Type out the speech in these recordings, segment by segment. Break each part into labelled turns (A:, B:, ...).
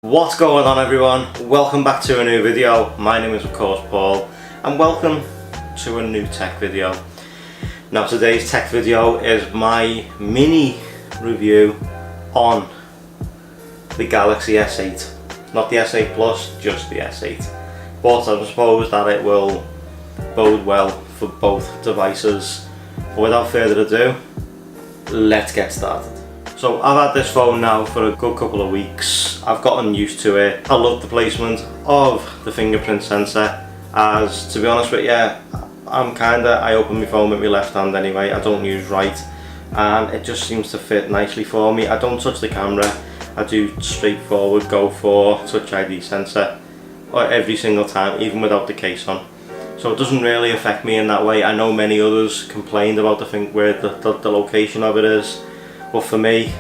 A: What's going on everyone? Welcome back to a new video. My name is of course Paul and welcome to a new tech video. Now today's tech video is my mini review on the Galaxy S8. Not the S8 Plus, just the S8. But I suppose that it will bode well for both devices. But without further ado, let's get started. So I've had this phone now for a good couple of weeks. I've gotten used to it. I love the placement of the fingerprint sensor, as to be honest with you, I open my phone with my left hand anyway. I don't use right, and it just seems to fit nicely for me. I don't touch the camera. I do straightforward go for Touch ID sensor every single time, even without the case on. So it doesn't really affect me in that way. I know many others complained about where the location of it is. But for me,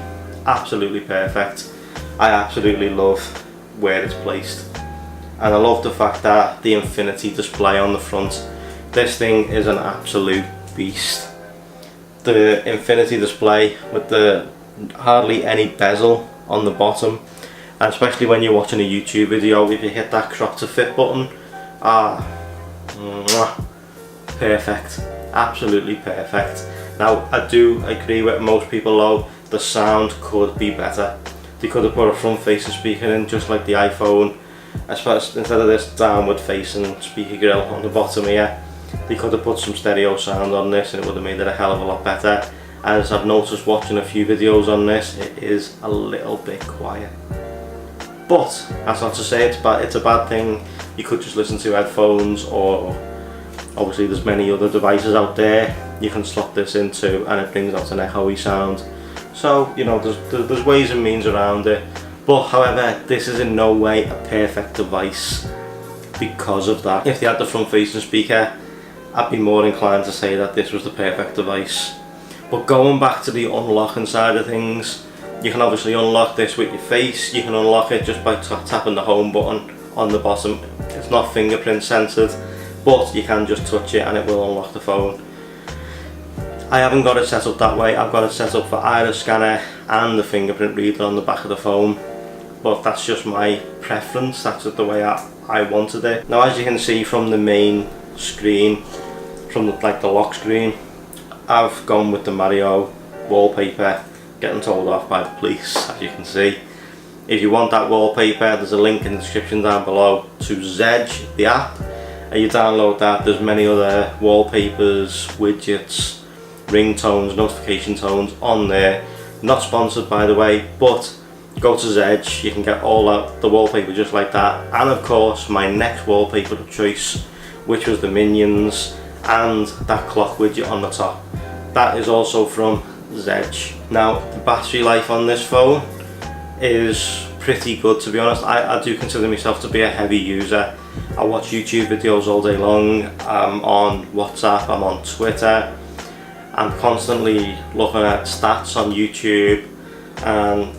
A: absolutely perfect. I absolutely love where it's placed, and I love the fact that the infinity display on the front. This thing is an absolute beast. The infinity display with the hardly any bezel on the bottom, and especially when you're watching a YouTube video, if you hit that crop to fit button, perfect, absolutely perfect. Now I do agree with most people though, the sound could be better. They could have put a front facing speaker in just like the iPhone, especially instead of this downward facing speaker grill on the bottom here. They could have put some stereo sound on this and it would have made it a hell of a lot better. As I've noticed watching a few videos on this, it is a little bit quiet. But that's not to say it's a bad thing. You could just listen to headphones, or obviously there's many other devices out there you can slot this into and it brings out an echoey sound. So you know, there's ways and means around it. But however, this is in no way a perfect device because of that. If they had the front facing speaker, I'd be more inclined to say that this was the perfect device. But going back to the unlocking side of things, you can obviously unlock this with your face. You can unlock it just by tapping the home button on the bottom. It's not fingerprint censored, but you can just touch it and it will unlock the phone. I haven't got it set up that way. I've got it set up for iris scanner and the fingerprint reader on the back of the phone, but that's just my preference. That's just the way I wanted it. Now as you can see from the main screen, from the lock screen, I've gone with the Mario wallpaper, getting told off by the police, as you can see. If you want that wallpaper, there's a link in the description down below to Zedge, the app, and you download that. There's many other wallpapers, widgets, ringtones, notification tones on there. Not sponsored by the way, but go to Zedge, you can get all out the wallpaper just like that. And of course my next wallpaper of choice, which was the Minions and that clock widget on the top, that is also from Zedge. Now the battery life on this phone is pretty good, to be honest. I do consider myself to be a heavy user. I watch YouTube videos all day long. I'm on WhatsApp, I'm on Twitter. I'm constantly looking at stats on YouTube and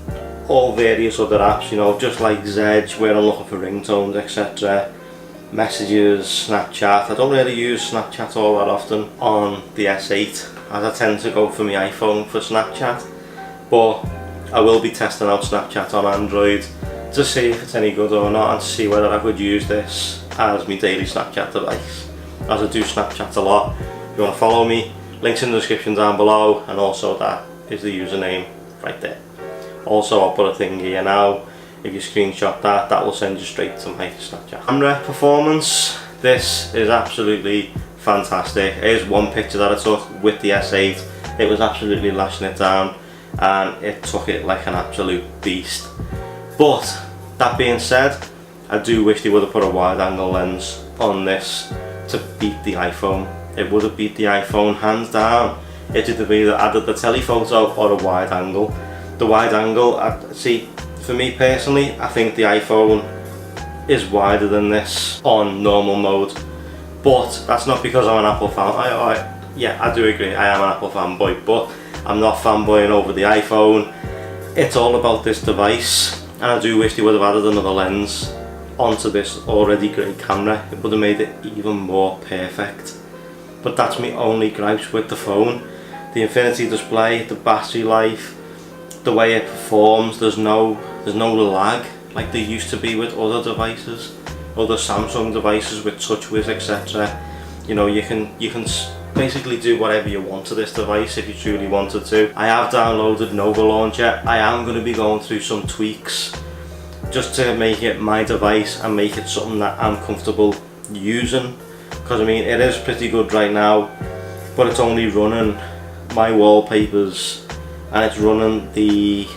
A: all various other apps, you know, just like Zedge, where I'm looking for ringtones, etc. Messages, Snapchat. I don't really use Snapchat all that often on the S8, as I tend to go for my iPhone for Snapchat. But I will be testing out Snapchat on Android to see if it's any good or not, and to see whether I could use this as my daily Snapchat device, as I do Snapchat a lot. If you want to follow me, links in the description down below, and also that is the username right there. Also I'll put a thing here now. If you screenshot that, that will send you straight to my Snapchat. Camera performance, this is absolutely fantastic. Here's one picture that I took with the S8. It was absolutely lashing it down and it took it like an absolute beast. But that being said, I do wish they would have put a wide angle lens on this to beat the iPhone. It would have beat the iPhone hands down. It would have either added the telephoto or a wide angle. The wide angle, see, for me personally, I think the iPhone is wider than this on normal mode. But that's not because I'm an Apple fan. Yeah, I do agree, I am an Apple fanboy, but I'm not fanboying over the iPhone. It's all about this device, and I do wish they would have added another lens onto this already great camera. It would have made it even more perfect. But that's my only gripes with the phone. The infinity display, the battery life, the way it performs, there's no lag. like they used to be with other devices, other Samsung devices with TouchWiz, etc. You know, you can basically do whatever you want to this device if you truly wanted to. I have downloaded Nova Launcher. I am going to be going through some tweaks just to make it my device and make it something that I'm comfortable using, because I mean it is pretty good right now, but it's only running my wallpapers and it's running the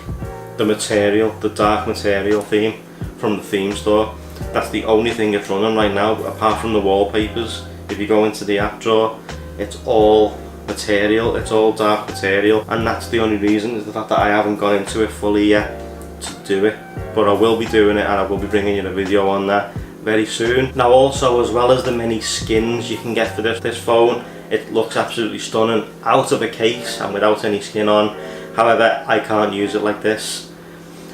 A: material, the dark material theme from the theme store. That's the only thing it's running right now, apart from the wallpapers. If you go into the app drawer, it's all material, it's all dark material, and that's the only reason, is the fact that I haven't gone into it fully yet to do it. But I will be doing it, and I will be bringing you a video on that very soon. Now also, as well as the many skins you can get for this phone, it looks absolutely stunning out of a case and without any skin on. However, I can't use it like this.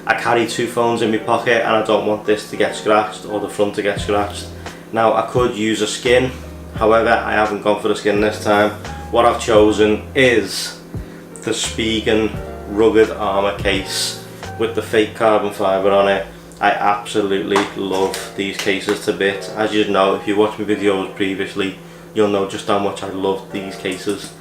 A: I carry two phones in my pocket and I don't want this to get scratched or the front to get scratched. Now I could use a skin, however I haven't gone for the skin this time. What I've chosen is the Spigen rugged armour case with the fake carbon fibre on it. I absolutely love these cases to bits. As you know, if you watched my videos previously, you'll know just how much I love these cases.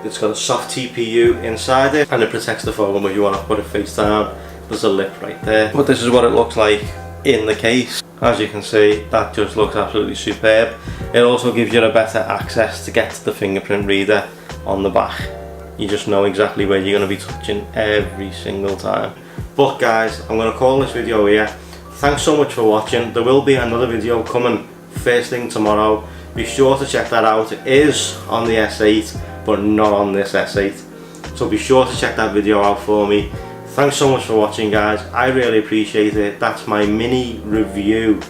A: It's got a soft TPU inside it and it protects the phone when you want to put it face down. There's a lip right there. But this is what it looks like in the case. As you can see, that just looks absolutely superb. It also gives you a better access to get to the fingerprint reader on the back. You just know exactly where you're going to be touching every single time. But guys, I'm going to call this video here. Thanks so much for watching. There will be another video coming first thing tomorrow. Be sure to check that out. It is on the S8, but not on this S8. So be sure to check that video out for me. Thanks so much for watching, guys. I really appreciate it. That's my mini review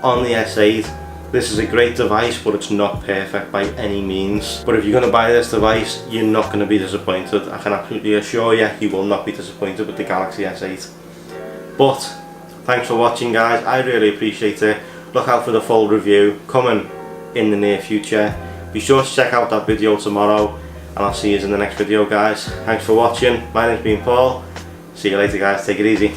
A: on the S8. This is a great device, but it's not perfect by any means. But if you're going to buy this device, you're not going to be disappointed. I can absolutely assure you, you will not be disappointed with the Galaxy S8. But thanks for watching, guys. I really appreciate it. Look out for the full review coming in the near future. Be sure to check out that video tomorrow, and I'll see you in the next video, guys. Thanks for watching. My name's been Paul. See you later, guys. Take it easy.